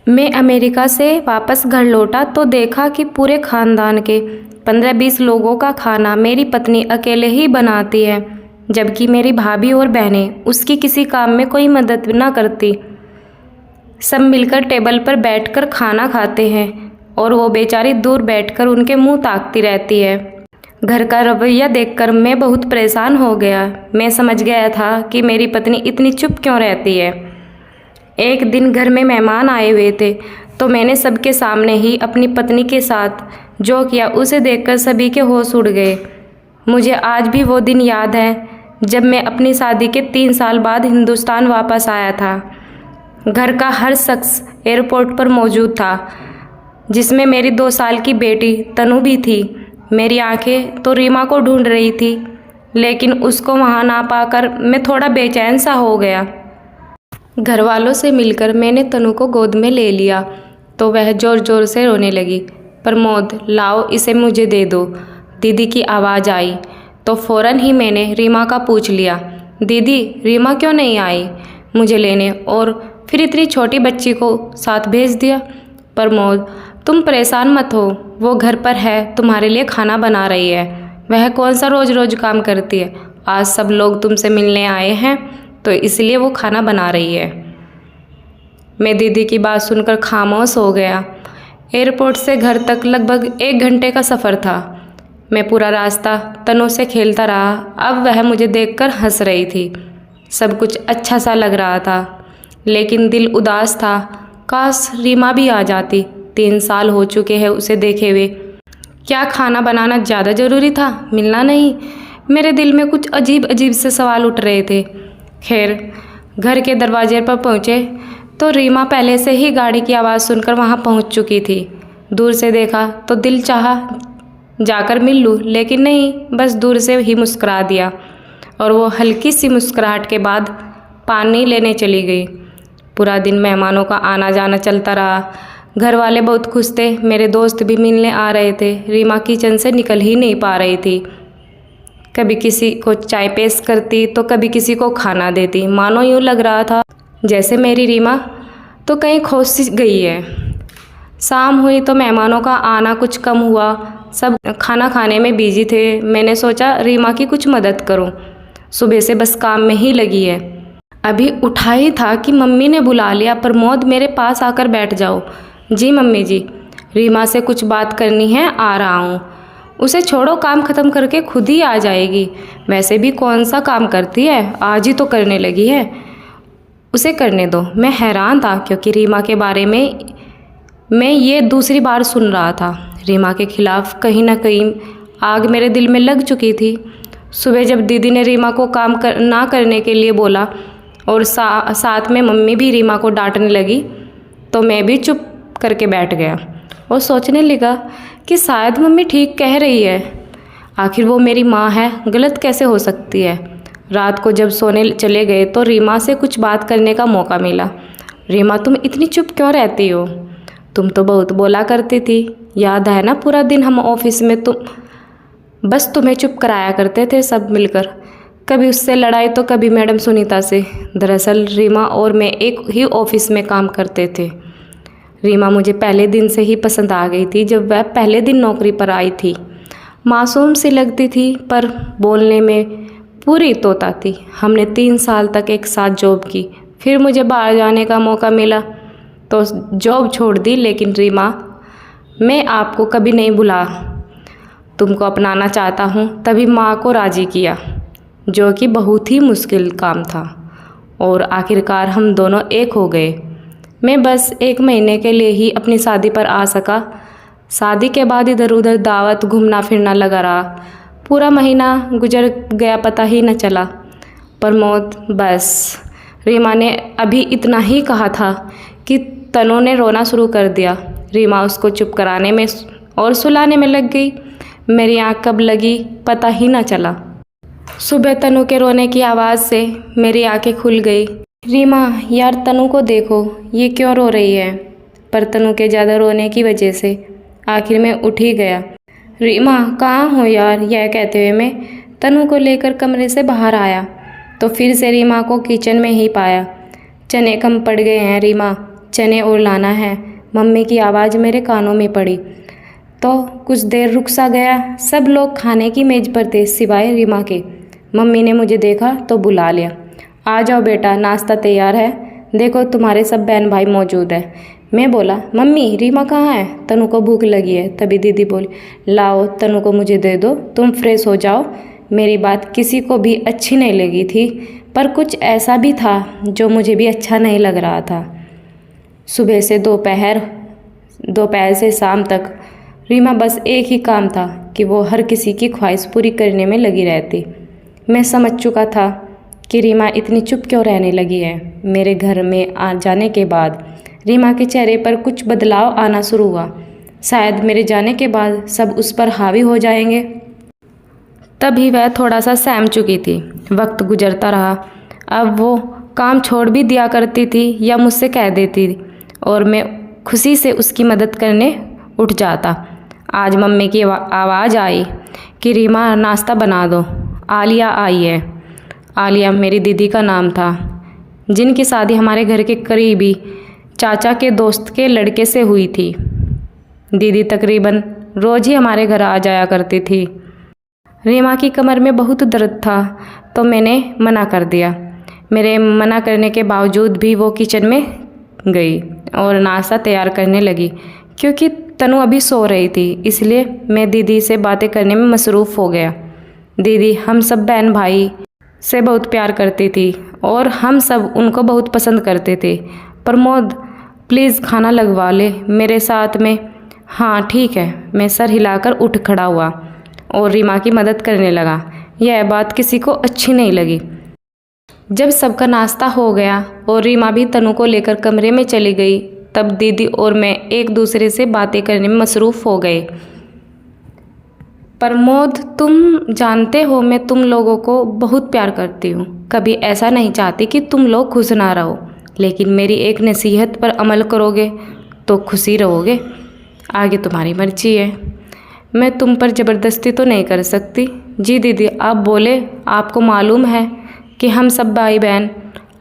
मैं अमेरिका से वापस घर लौटा तो देखा कि पूरे खानदान के 15-20 लोगों का खाना मेरी पत्नी अकेले ही बनाती है, जबकि मेरी भाभी और बहनें उसकी किसी काम में कोई मदद ना करती। सब मिलकर टेबल पर बैठकर खाना खाते हैं और वो बेचारी दूर बैठकर उनके मुंह ताकती रहती है। घर का रवैया देखकर मैं बहुत परेशान हो गया। मैं समझ गया था कि मेरी पत्नी इतनी चुप क्यों रहती है। एक दिन घर में मेहमान आए हुए थे तो मैंने सबके सामने ही अपनी पत्नी के साथ जो किया उसे देखकर सभी के होश उड़ गए। मुझे आज भी वो दिन याद है जब मैं अपनी शादी के 3 साल बाद हिंदुस्तान वापस आया था। घर का हर शख्स एयरपोर्ट पर मौजूद था, जिसमें मेरी 2 साल की बेटी तनु भी थी। मेरी आंखें तो रीमा को ढूंढ रही थी, लेकिन उसको वहां ना पाकर मैं थोड़ा बेचैन सा हो गया। घर वालों से मिलकर मैंने तनु को गोद में ले लिया तो वह ज़ोर ज़ोर से रोने लगी। प्रमोद, लाओ इसे मुझे दे दो, दीदी की आवाज़ आई तो फ़ौरन ही मैंने रीमा का पूछ लिया, दीदी रीमा क्यों नहीं आई मुझे लेने, और फिर इतनी छोटी बच्ची को साथ भेज दिया। प्रमोद, तुम परेशान मत हो, वो घर पर है, तुम्हारे लिए खाना बना रही है। वह कौन सा रोज़ रोज़ काम करती है, आज सब लोग तुमसे मिलने आए हैं तो इसलिए वो खाना बना रही है। मैं दीदी की बात सुनकर खामोश हो गया। एयरपोर्ट से घर तक लगभग 1 घंटे का सफ़र था। मैं पूरा रास्ता तनु से खेलता रहा। अब वह मुझे देखकर हंस रही थी। सब कुछ अच्छा सा लग रहा था, लेकिन दिल उदास था। काश रीमा भी आ जाती। 3 साल हो चुके हैं उसे देखे हुए। क्या खाना बनाना ज़्यादा ज़रूरी था, मिलना नहीं? मेरे दिल में कुछ अजीब अजीब से सवाल उठ रहे थे। खैर, घर के दरवाजे पर पहुँचे तो रीमा पहले से ही गाड़ी की आवाज़ सुनकर वहाँ पहुँच चुकी थी। दूर से देखा तो दिल चाहा जाकर मिल लूँ, लेकिन नहीं, बस दूर से ही मुस्कुरा दिया और वो हल्की सी मुस्कुराहट के बाद पानी लेने चली गई। पूरा दिन मेहमानों का आना जाना चलता रहा। घर वाले बहुत खुश थे। मेरे दोस्त भी मिलने आ रहे थे। रीमा किचन से निकल ही नहीं पा रही थी। कभी किसी को चाय पेश करती तो कभी किसी को खाना देती। मानो यूँ लग रहा था जैसे मेरी रीमा तो कहीं खो गई है। शाम हुई तो मेहमानों का आना कुछ कम हुआ। सब खाना खाने में बिजी थे। मैंने सोचा रीमा की कुछ मदद करूं। सुबह से बस काम में ही लगी है। अभी उठा ही था कि मम्मी ने बुला लिया, प्रमोद मेरे पास आकर बैठ जाओ। जी मम्मी जी, रीमा से कुछ बात करनी है, आ रहा हूँ। उसे छोड़ो, काम ख़त्म करके खुद ही आ जाएगी। वैसे भी कौन सा काम करती है, आज ही तो करने लगी है। उसे करने दो। मैं हैरान था क्योंकि रीमा के बारे में मैं ये दूसरी बार सुन रहा था। रीमा के खिलाफ कहीं ना कहीं आग मेरे दिल में लग चुकी थी। सुबह जब दीदी ने रीमा को काम ना करने के लिए बोला और साथ में मम्मी भी रीमा को डांटने लगी तो मैं भी चुप करके बैठ गया और सोचने लगा कि शायद मम्मी ठीक कह रही है। आखिर वो मेरी माँ है, गलत कैसे हो सकती है। रात को जब सोने चले गए तो रीमा से कुछ बात करने का मौका मिला। रीमा, तुम इतनी चुप क्यों रहती हो? तुम तो बहुत बोला करती थी, याद है ना? पूरा दिन हम ऑफिस में बस तुम्हें चुप कराया करते थे सब मिलकर। कभी उससे लड़ाई तो कभी मैडम सुनीता से। दरअसल रीमा और मैं एक ही ऑफिस में काम करते थे। रीमा मुझे पहले दिन से ही पसंद आ गई थी। जब वह पहले दिन नौकरी पर आई थी, मासूम सी लगती थी पर बोलने में पूरी तोता थी। हमने 3 साल तक एक साथ जॉब की। फिर मुझे बाहर जाने का मौका मिला तो जॉब छोड़ दी। लेकिन रीमा, मैं आपको कभी नहीं भुला। तुमको अपनाना चाहता हूँ, तभी माँ को राज़ी किया, जो कि बहुत ही मुश्किल काम था। और आखिरकार हम दोनों एक हो गए। मैं बस 1 महीने के लिए ही अपनी शादी पर आ सका। शादी के बाद इधर उधर दावत घूमना फिरना लगा रहा। पूरा महीना गुजर गया, पता ही न चला। प्रमोद, बस रीमा ने अभी इतना ही कहा था कि तनु ने रोना शुरू कर दिया। रीमा उसको चुप कराने में और सुलाने में लग गई। मेरी आँख कब लगी पता ही न चला। सुबह तनु के रोने की आवाज़ से मेरी आंखें खुल गई। रीमा, यार तनु को देखो, ये क्यों रो रही है? पर तनु के ज़्यादा रोने की वजह से आखिर में उठ ही गया। रीमा, कहाँ हो यार? यह कहते हुए मैं तनु को लेकर कमरे से बाहर आया तो फिर से रीमा को किचन में ही पाया। चने कम पड़ गए हैं रीमा, चने और लाना है। मम्मी की आवाज़ मेरे कानों में पड़ी तो कुछ देर रुक सा गया। सब लोग खाने की मेज़ पर थे सिवाय रीमा के। मम्मी ने मुझे देखा तो बुला लिया। आ जाओ बेटा, नाश्ता तैयार है, देखो तुम्हारे सब बहन भाई मौजूद है। मैं बोला, मम्मी रीमा कहाँ है? तनु को भूख लगी है। तभी दीदी बोली, लाओ तनु को मुझे दे दो, तुम फ्रेश हो जाओ। मेरी बात किसी को भी अच्छी नहीं लगी थी, पर कुछ ऐसा भी था जो मुझे भी अच्छा नहीं लग रहा था। सुबह से दोपहर से शाम तक रीमा बस एक ही काम था कि वो हर किसी की ख्वाहिश पूरी करने में लगी रहती। मैं समझ चुका था कि रीमा इतनी चुप क्यों रहने लगी है। मेरे घर में आ जाने के बाद रीमा के चेहरे पर कुछ बदलाव आना शुरू हुआ। शायद मेरे जाने के बाद सब उस पर हावी हो जाएंगे। तभी वह थोड़ा सा सहम चुकी थी। वक्त गुजरता रहा। अब वो काम छोड़ भी दिया करती थी या मुझसे कह देती और मैं खुशी से उसकी मदद करने उठ जाता। आज मम्मी की आवाज़ आई कि रीमा नाश्ता बना दो, आलिया आई है। आलिया मेरी दीदी का नाम था, जिनकी शादी हमारे घर के करीबी चाचा के दोस्त के लड़के से हुई थी। दीदी तकरीबन रोज़ ही हमारे घर आ जाया करती थी। रीमा की कमर में बहुत दर्द था तो मैंने मना कर दिया। मेरे मना करने के बावजूद भी वो किचन में गई और नाश्ता तैयार करने लगी। क्योंकि तनु अभी सो रही थी, इसलिए मैं दीदी से बातें करने में मसरूफ़ हो गया। दीदी हम सब बहन भाई से बहुत प्यार करती थी और हम सब उनको बहुत पसंद करते थे। प्रमोद प्लीज़ खाना लगवा ले मेरे साथ में। हाँ ठीक है। मैं सर हिलाकर उठ खड़ा हुआ और रीमा की मदद करने लगा। यह बात किसी को अच्छी नहीं लगी। जब सबका नाश्ता हो गया और रीमा भी तनु को लेकर कमरे में चली गई, तब दीदी और मैं एक दूसरे से बातें करने में मसरूफ़ हो गए। प्रमोद, तुम जानते हो मैं तुम लोगों को बहुत प्यार करती हूँ। कभी ऐसा नहीं चाहती कि तुम लोग खुश ना रहो, लेकिन मेरी एक नसीहत पर अमल करोगे तो खुशी रहोगे। आगे तुम्हारी मर्जी है, मैं तुम पर ज़बरदस्ती तो नहीं कर सकती। जी दीदी आप बोले। आपको मालूम है कि हम सब भाई बहन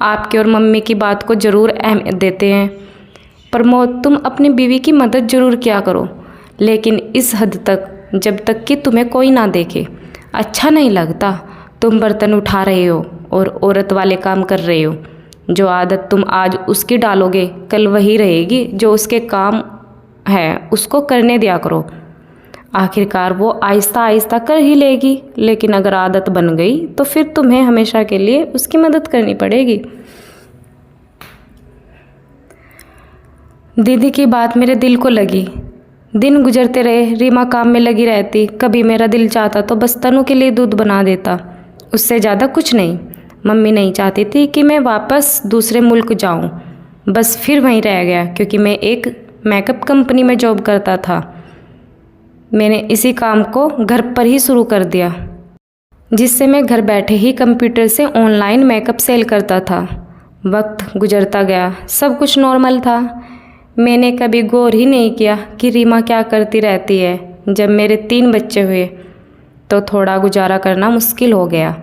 आपके और मम्मी की बात को ज़रूर अहमियत देते हैं। प्रमोद, तुम अपनी बीवी की मदद ज़रूर किया करो, लेकिन इस हद तक जब तक कि तुम्हें कोई ना देखे। अच्छा नहीं लगता तुम बर्तन उठा रहे हो और औरत वाले काम कर रहे हो। जो आदत तुम आज उसकी डालोगे कल वही रहेगी जो उसके काम है, उसको करने दिया करो। आखिरकार वो आहिस्ता आहिस्ता कर ही लेगी, लेकिन अगर आदत बन गई तो फिर तुम्हें हमेशा के लिए उसकी मदद करनी पड़ेगी। दीदी की बात मेरे दिल को लगी। दिन गुजरते रहे, रीमा काम में लगी रहती। कभी मेरा दिल चाहता तो बस तनु के लिए दूध बना देता, उससे ज़्यादा कुछ नहीं। मम्मी नहीं चाहती थी कि मैं वापस दूसरे मुल्क जाऊं, बस फिर वहीं रह गया क्योंकि मैं एक मेकअप कंपनी में जॉब करता था। मैंने इसी काम को घर पर ही शुरू कर दिया, जिससे मैं घर बैठे ही कंप्यूटर से ऑनलाइन मेकअप सेल करता था। वक्त गुजरता गया, सब कुछ नॉर्मल था। मैंने कभी गौर ही नहीं किया कि रीमा क्या करती रहती है। जब मेरे 3 बच्चे हुए तो थोड़ा गुजारा करना मुश्किल हो गया।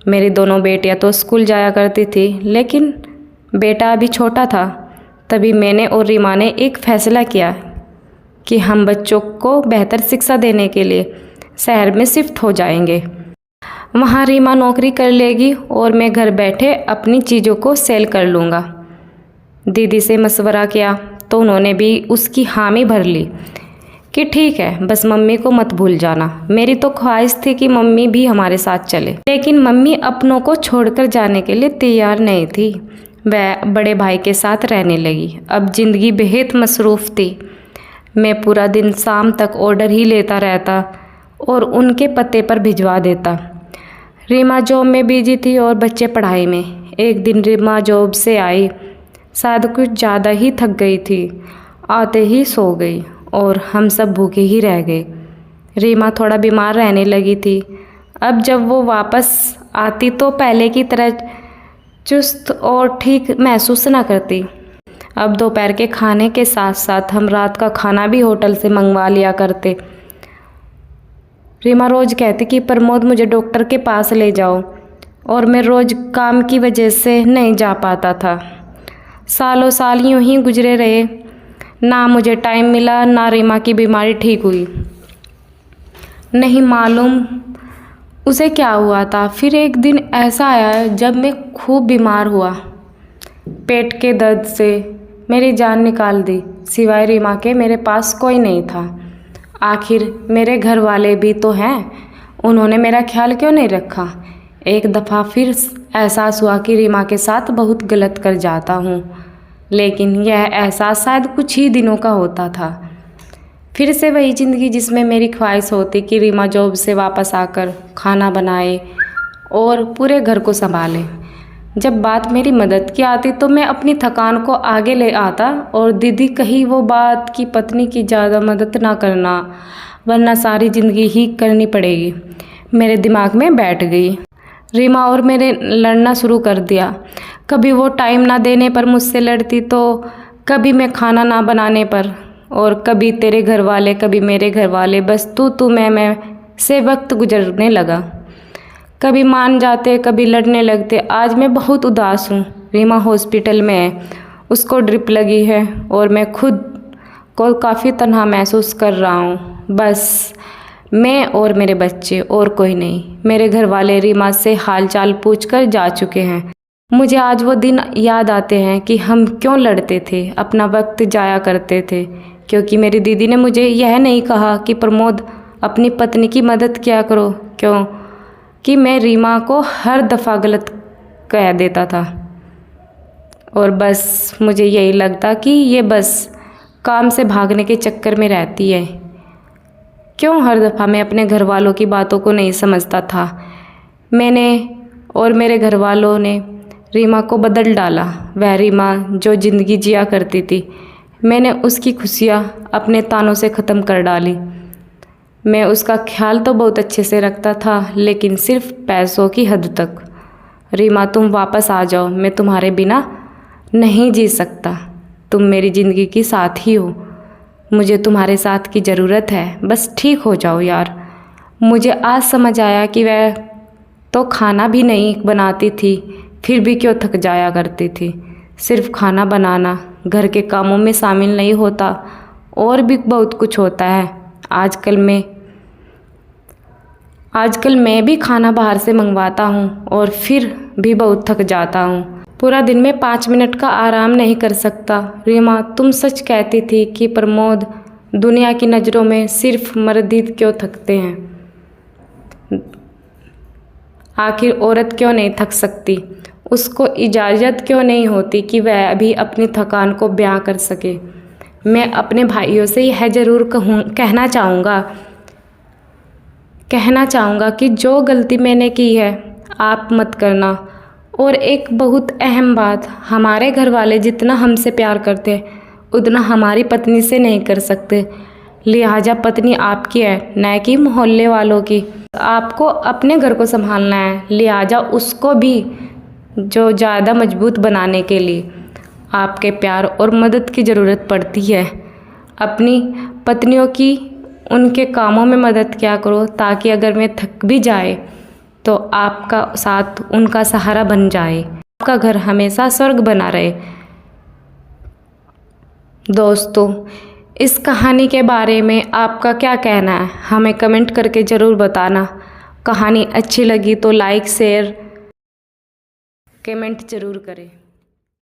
मेरी दोनों बेटियां तो स्कूल जाया करती थी, लेकिन बेटा अभी छोटा था। तभी मैंने और रीमा ने एक फ़ैसला किया कि हम बच्चों को बेहतर शिक्षा देने के लिए शहर में शिफ्ट हो जाएंगे। वहाँ रीमा नौकरी कर लेगी और मैं घर बैठे अपनी चीज़ों को सेल कर लूँगा। दीदी से मशवरा किया तो उन्होंने भी उसकी हामी भर ली कि ठीक है, बस मम्मी को मत भूल जाना। मेरी तो ख्वाहिश थी कि मम्मी भी हमारे साथ चले, लेकिन मम्मी अपनों को छोड़कर जाने के लिए तैयार नहीं थी। वह बड़े भाई के साथ रहने लगी। अब ज़िंदगी बेहद मसरूफ़ थी। मैं पूरा दिन शाम तक ऑर्डर ही लेता रहता और उनके पते पर भिजवा देता। रीमा जॉब में बिजी थी और बच्चे पढ़ाई में। एक दिन रीमा जॉब से आई, शायद कुछ ज़्यादा ही थक गई थी। आते ही सो गई और हम सब भूखे ही रह गए। रीमा थोड़ा बीमार रहने लगी थी। अब जब वो वापस आती तो पहले की तरह चुस्त और ठीक महसूस ना करती। अब दोपहर के खाने के साथ साथ हम रात का खाना भी होटल से मंगवा लिया करते। रीमा रोज़ कहती कि प्रमोद मुझे डॉक्टर के पास ले जाओ, और मैं रोज़ काम की वजह से नहीं जा पाता था। सालों साल यूं ही गुजरे रहे, ना मुझे टाइम मिला, ना रीमा की बीमारी ठीक हुई। नहीं मालूम उसे क्या हुआ था। फिर एक दिन ऐसा आया जब मैं खूब बीमार हुआ। पेट के दर्द से मेरी जान निकाल दी। सिवाय रीमा के मेरे पास कोई नहीं था। आखिर मेरे घर वाले भी तो हैं, उन्होंने मेरा ख्याल क्यों नहीं रखा। एक दफ़ा फिर एहसास हुआ कि रीमा के साथ बहुत गलत कर जाता हूँ, लेकिन यह एहसास शायद कुछ ही दिनों का होता था। फिर से वही ज़िंदगी जिसमें मेरी ख्वाहिश होती कि रीमा जॉब से वापस आकर खाना बनाए और पूरे घर को संभाले। जब बात मेरी मदद की आती तो मैं अपनी थकान को आगे ले आता और दीदी कही वो बात कि पत्नी की ज़्यादा मदद ना करना, वरना सारी ज़िंदगी ही करनी पड़ेगी, मेरे दिमाग में बैठ गई। रीमा और मेरे लड़ना शुरू कर दिया। कभी वो टाइम ना देने पर मुझसे लड़ती, तो कभी मैं खाना ना बनाने पर, और कभी तेरे घर वाले कभी मेरे घर वाले, बस तू मैं से वक्त गुजरने लगा। कभी मान जाते कभी लड़ने लगते। आज मैं बहुत उदास हूँ। रीमा हॉस्पिटल में है, उसको ड्रिप लगी है और मैं खुद को काफ़ी तन्हा महसूस कर रहा हूँ। बस मैं और मेरे बच्चे, और कोई नहीं। मेरे घर वाले रीमा से हालचाल पूछकर जा चुके हैं। मुझे आज वो दिन याद आते हैं कि हम क्यों लड़ते थे, अपना वक्त जाया करते थे, क्योंकि मेरी दीदी ने मुझे यह नहीं कहा कि प्रमोद अपनी पत्नी की मदद किया करो, क्यों कि मैं रीमा को हर दफ़ा गलत कह देता था। और बस मुझे यही लगता कि ये बस काम से भागने के चक्कर में रहती है। क्यों हर दफ़ा मैं अपने घर वालों की बातों को नहीं समझता था। मैंने और मेरे घर वालों ने रीमा को बदल डाला। वह रीमा जो ज़िंदगी जिया करती थी, मैंने उसकी खुशियाँ अपने तानों से ख़त्म कर डाली। मैं उसका ख्याल तो बहुत अच्छे से रखता था, लेकिन सिर्फ पैसों की हद तक। रीमा तुम वापस आ जाओ, मैं तुम्हारे बिना नहीं जी सकता। तुम मेरी ज़िंदगी की साथी हो, मुझे तुम्हारे साथ की ज़रूरत है। बस ठीक हो जाओ यार। मुझे आज समझ आया कि वह तो खाना भी नहीं बनाती थी, फिर भी क्यों थक जाया करती थी। सिर्फ खाना बनाना, घर के कामों में शामिल नहीं होता, और भी बहुत कुछ होता है। आजकल मैं भी खाना बाहर से मंगवाता हूँ और फिर भी बहुत थक जाता हूँ। पूरा दिन में 5 मिनट का आराम नहीं कर सकता। रीमा तुम सच कहती थी कि प्रमोद दुनिया की नज़रों में सिर्फ मर्द ही क्यों थकते हैं। आखिर औरत क्यों नहीं थक सकती? उसको इजाज़त क्यों नहीं होती कि वह अभी अपनी थकान को बयां कर सके। मैं अपने भाइयों से यह ज़रूर कहना चाहूँगा कि जो गलती मैंने की है आप मत करना। और एक बहुत अहम बात, हमारे घर वाले जितना हमसे प्यार करते हैं उतना हमारी पत्नी से नहीं कर सकते। लिहाजा पत्नी आपकी है, न कि मोहल्ले वालों की। आपको अपने घर को संभालना है, लिहाजा उसको भी जो ज़्यादा मजबूत बनाने के लिए आपके प्यार और मदद की ज़रूरत पड़ती है। अपनी पत्नियों की उनके कामों में मदद किया करो, ताकि अगर मैं थक भी जाए तो आपका साथ उनका सहारा बन जाए, आपका घर हमेशा स्वर्ग बना रहे। दोस्तों, इस कहानी के बारे में आपका क्या कहना है, हमें कमेंट करके ज़रूर बताना। कहानी अच्छी लगी तो लाइक शेयर कमेंट ज़रूर करें।